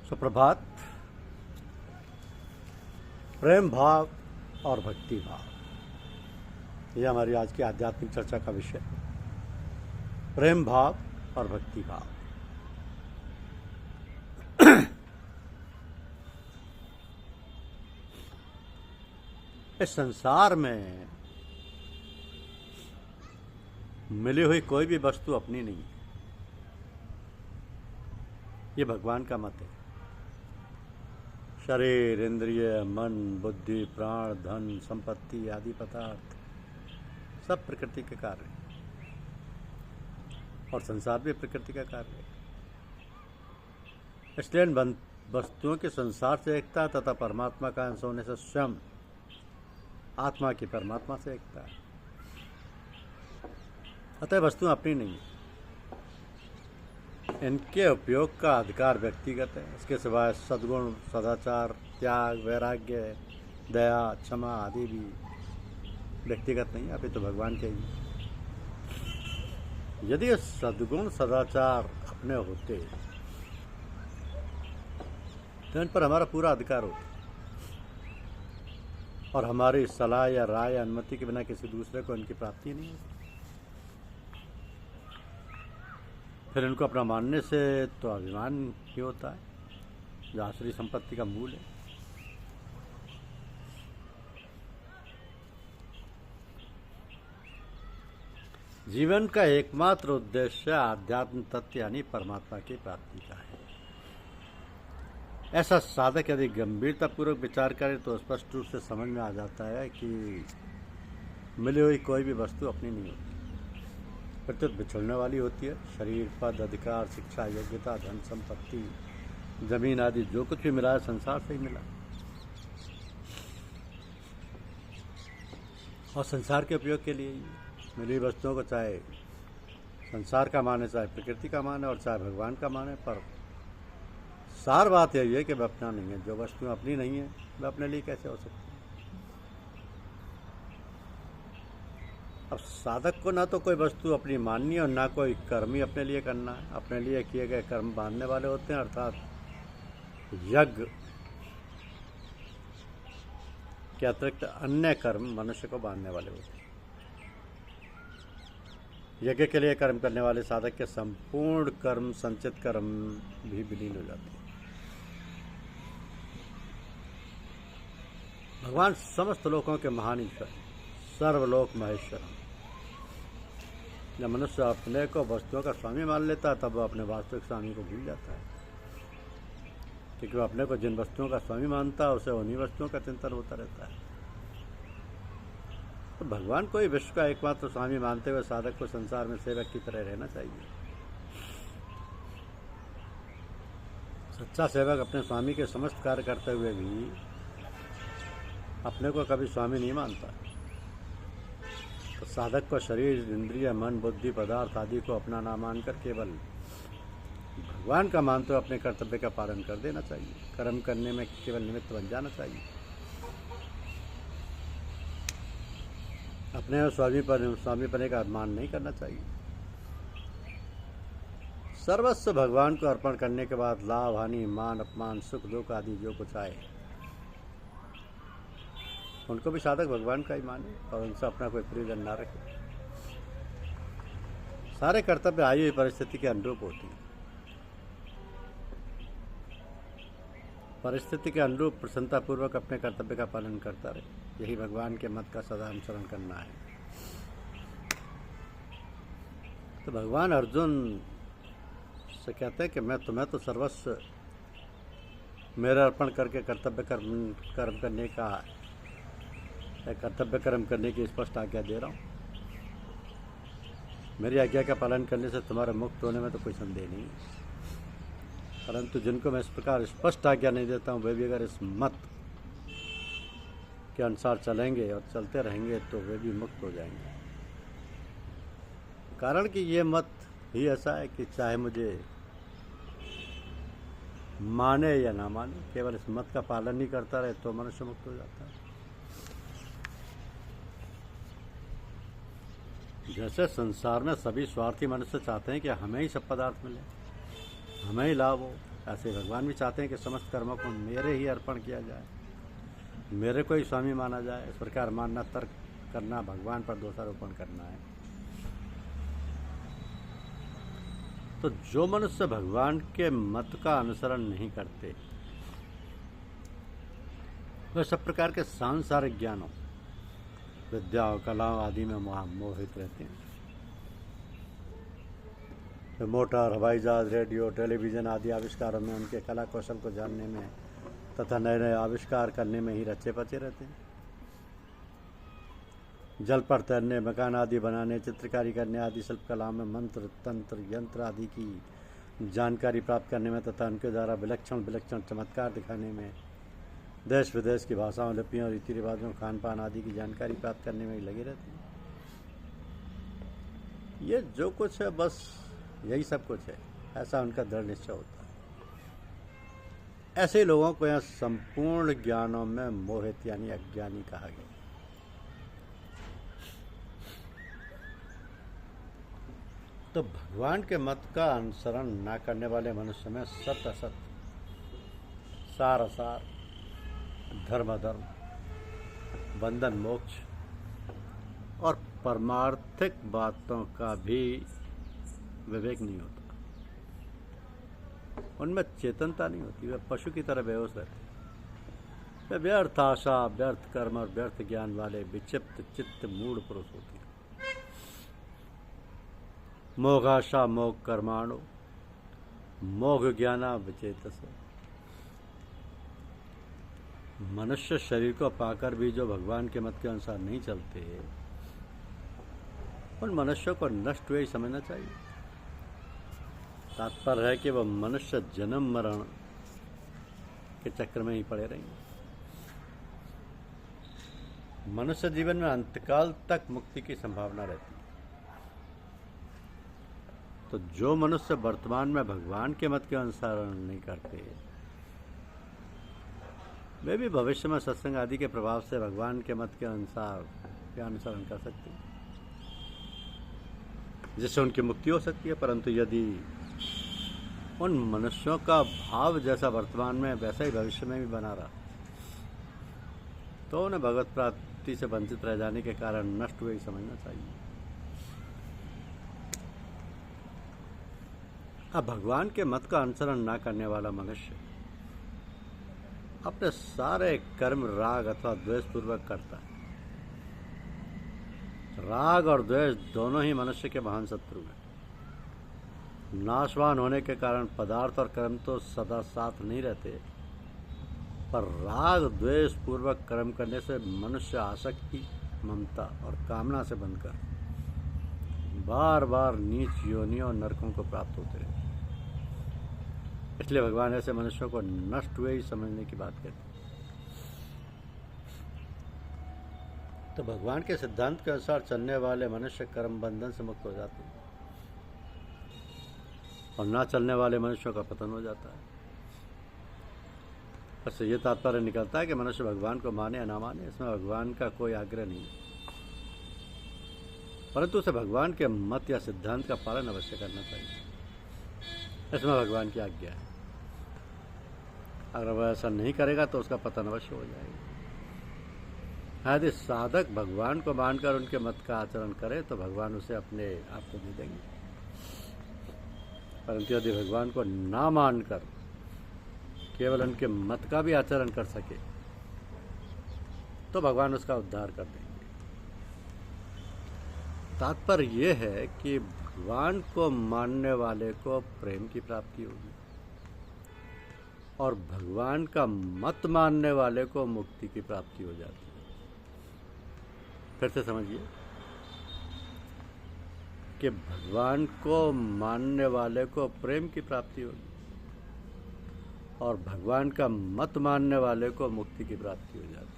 सुप्रभात। प्रेम भाव और भक्ति भाव, यह हमारी आज की आध्यात्मिक चर्चा का विषय। प्रेम भाव और भक्ति भाव। इस संसार में मिली हुई कोई भी वस्तु अपनी नहीं है, ये भगवान का मत है। शरीर, इंद्रिय, मन, बुद्धि, प्राण, धन, संपत्ति आदि पदार्थ सब प्रकृति के कार्य हैं और संसार भी प्रकृति का कार्य है। इसलिए इन वस्तुओं के संसार से एकता तथा परमात्मा का अंश होने से स्वयं आत्मा की परमात्मा से एकता है। अतः वस्तुएं अपनी नहीं है, इनके उपयोग का अधिकार व्यक्तिगत है। इसके सिवाय सद्गुण, सदाचार, त्याग, वैराग्य, दया, क्षमा आदि भी व्यक्तिगत नहीं, अभी तो भगवान के ही। यदि सद्गुण सदाचार अपने होते तो इन पर हमारा पूरा अधिकार होता और हमारी सलाह या राय या अनुमति के बिना किसी दूसरे को इनकी प्राप्ति नहीं होती। फिर इनको अपना मानने से तो अभिमान ही होता है, जो आसुरी संपत्ति का मूल है। जीवन का एकमात्र उद्देश्य आध्यात्म तत्व यानी परमात्मा की प्राप्ति का है। ऐसा साधक यदि गंभीरतापूर्वक विचार करे तो स्पष्ट रूप से समझ में आ जाता है कि मिली हुई कोई भी वस्तु अपनी नहीं होती, प्रत्युत बिछड़ने वाली होती है। शरीर, पद, अधिकार, शिक्षा, योग्यता, धन, संपत्ति, जमीन आदि जो कुछ भी मिला है संसार से ही मिला और संसार के उपयोग के लिए ही मिली वस्तुओं को चाहे संसार का माने, चाहे प्रकृति का माने और चाहे भगवान का माने, पर सार बात यही है कि वह अपना नहीं है। जो वस्तुएं अपनी नहीं है वह अपने लिए कैसे हो सकती है। अब साधक को ना तो कोई वस्तु अपनी माननी है और ना कोई कर्म ही अपने लिए करना है। अपने लिए किए गए कर्म बांधने वाले होते हैं, अर्थात यज्ञ के अतिरिक्त अन्य कर्म मनुष्य को बांधने वाले होते हैं। यज्ञ के लिए कर्म करने वाले साधक के संपूर्ण कर्म, संचित कर्म भी विलीन हो जाते हैं। भगवान समस्त लोकों के महान ईश्वर, सर्वलोक महेश्वर। जब मनुष्य अपने को वस्तुओं का स्वामी मान लेता है तब वह अपने वास्तविक स्वामी को भूल जाता है, क्योंकि वह अपने को जिन वस्तुओं का स्वामी मानता है उसे उन्हीं वस्तुओं का चिंतन होता रहता है। तो भगवान को ही विश्व का एकमात्र स्वामी मानते हुए साधक को संसार में सेवक की तरह रहना चाहिए। सच्चा सेवक अपने स्वामी के समस्त कार्य करते हुए भी अपने को कभी स्वामी नहीं मानता। तो साधक को शरीर, इंद्रिय, मन, बुद्धि, पदार्थ आदि को अपना ना मानकर केवल भगवान का मानते हुए अपने कर्तव्य का पालन कर देना चाहिए। कर्म करने में केवल निमित्त बन जाना चाहिए। अपने स्वामी पने का अपमान नहीं करना चाहिए। सर्वस्व भगवान को अर्पण करने के बाद लाभ, हानि, मान, अपमान, सुख, दुख आदि जो कुछ आए उनको भी साधक भगवान का ही माने और उनसे अपना कोई प्रियजन ना रखे। सारे कर्तव्य आई हुई परिस्थिति के अनुरूप होती हैं। परिस्थिति के अनुरूप प्रसन्नतापूर्वक अपने कर्तव्य का पालन करता रहे, यही भगवान के मत का सदा अनुसरण करना है। तो भगवान अर्जुन से कहते हैं कि मैं तुम्हें तो सर्वस्व मेरा अर्पण करके कर्तव्य कर्म करने का कर्तव्य कर्म करने की स्पष्ट आज्ञा दे रहा हूँ। मेरी आज्ञा का पालन करने से तुम्हारे मुक्त होने में तो कोई संदेह नहीं है, परंतु जिनको मैं इस प्रकार स्पष्ट आज्ञा नहीं देता हूँ वे भी अगर इस मत के अनुसार चलेंगे और चलते रहेंगे तो वे भी मुक्त हो जाएंगे। कारण कि ये मत ही ऐसा है कि चाहे मुझे माने या ना माने, केवल इस मत का पालन नहीं करता रहे तो मनुष्य मुक्त हो जाता है। जैसे संसार में सभी स्वार्थी मनुष्य चाहते हैं कि हमें ही सब पदार्थ मिले, हमें ही लाभ हो, ऐसे भगवान भी चाहते हैं कि समस्त कर्मों को मेरे ही अर्पण किया जाए, मेरे को ही स्वामी माना जाए। इस प्रकार मानना, तर्क करना, भगवान पर दोषारोपण करना है। तो जो मनुष्य भगवान के मत का अनुसरण नहीं करते, वे सब प्रकार के सांसारिक ज्ञानों, विद्याओं, कलाओं आदि में मोहित रहते हैं। तो मोटर, हवाई जहाज, रेडियो, टेलीविज़न आदि आविष्कारों में, उनके कला कौशल को जानने में तथा नए नए आविष्कार करने में ही रचे पचे रहते हैं। जल पर तैरने, मकान आदि बनाने, चित्रकारी करने आदि शिल्पकला में, मंत्र, तंत्र, यंत्र आदि की जानकारी प्राप्त करने में तथा उनके द्वारा विलक्षण विलक्षण चमत्कार दिखाने में, देश विदेश की भाषाओं, लिपियों, रीति रिवाजों, खान पान आदि की जानकारी प्राप्त करने में ही लगे रहते हैं। ये जो कुछ है बस यही सब कुछ है, ऐसा उनका दृढ़ निश्चय होता है। ऐसे लोगों को यहाँ संपूर्ण ज्ञानों में मोहित यानी अज्ञानी कहा गया। तो भगवान के मत का अनुसरण न करने वाले मनुष्य में सत असत, सार असार, धर्म अधर्म, बंधन मोक्ष और परमार्थिक बातों का भी विवेक नहीं होता। उनमें चेतनता नहीं होती, वे पशु की तरह बेहोश रहते। वे व्यर्थ आशा, व्यर्थ कर्म और व्यर्थ ज्ञान वाले विक्षिप्त चित्त मूढ़ पुरुष होते हैं। मोघाशा मोघ कर्माणु, मोघ ज्ञाना विचेतस। मनुष्य शरीर को पाकर भी जो भगवान के मत के अनुसार नहीं चलते, उन मनुष्यों को नष्ट हुए ही समझना चाहिए। तात्पर्य है कि वह मनुष्य जन्म मरण के चक्र में ही पड़े रहेंगे। मनुष्य जीवन में अंतकाल तक मुक्ति की संभावना रहती है। तो जो मनुष्य वर्तमान में भगवान के मत के अनुसरण नहीं करते, वे भी भविष्य में सत्संग आदि के प्रभाव से भगवान के मत के अनुसरण कर सकते हैं, जिससे उनकी मुक्ति हो सकती है। परंतु यदि उन मनुष्यों का भाव जैसा वर्तमान में वैसा ही भविष्य में भी बना रहा, तो उन्हें भगवत प्राप्ति से वंचित रह जाने के कारण नष्ट हुए ही समझना चाहिए। अब भगवान के मत का अनुसरण न करने वाला मनुष्य अपने सारे कर्म राग अथवा द्वेष पूर्वक करता है। राग और द्वेष दोनों ही मनुष्य के महान शत्रु हैं। नाशवान होने के कारण पदार्थ और कर्म तो सदा साथ नहीं रहते, पर राग द्वेष पूर्वक कर्म करने से मनुष्य आसक्ति, ममता और कामना से बनकर बार बार नीच योनियों और नरकों को प्राप्त होते रहे। इसलिए भगवान ऐसे मनुष्यों को नष्ट हुए ही समझने की बात कहते हैं। तो भगवान के सिद्धांत के अनुसार चलने वाले मनुष्य कर्म बंधन से मुक्त हो जाते हैं और ना चलने वाले मनुष्यों का पतन हो जाता है। इससे ये तात्पर्य निकलता है कि मनुष्य भगवान को माने या ना माने, इसमें भगवान का कोई आग्रह नहीं, परंतु उसे भगवान के मत या सिद्धांत का पालन अवश्य करना चाहिए। इसमें भगवान की आज्ञा है। अगर वह ऐसा नहीं करेगा तो उसका पतन अवश्य हो जाएगा। यदि साधक भगवान को मानकर उनके मत का आचरण करे तो भगवान उसे अपने आप को दे देंगे। परंतु यदि भगवान को ना मानकर केवल उनके मत का भी आचरण कर सके तो भगवान उसका उद्धार कर देंगे। तात्पर्य यह है कि भगवान को मानने वाले को प्रेम की प्राप्ति होगी और भगवान का मत मानने वाले को मुक्ति की प्राप्ति हो जाती है। फिर से समझिए कि भगवान को मानने वाले को प्रेम की प्राप्ति होगी और भगवान का मत मानने वाले को मुक्ति की प्राप्ति हो जाती है।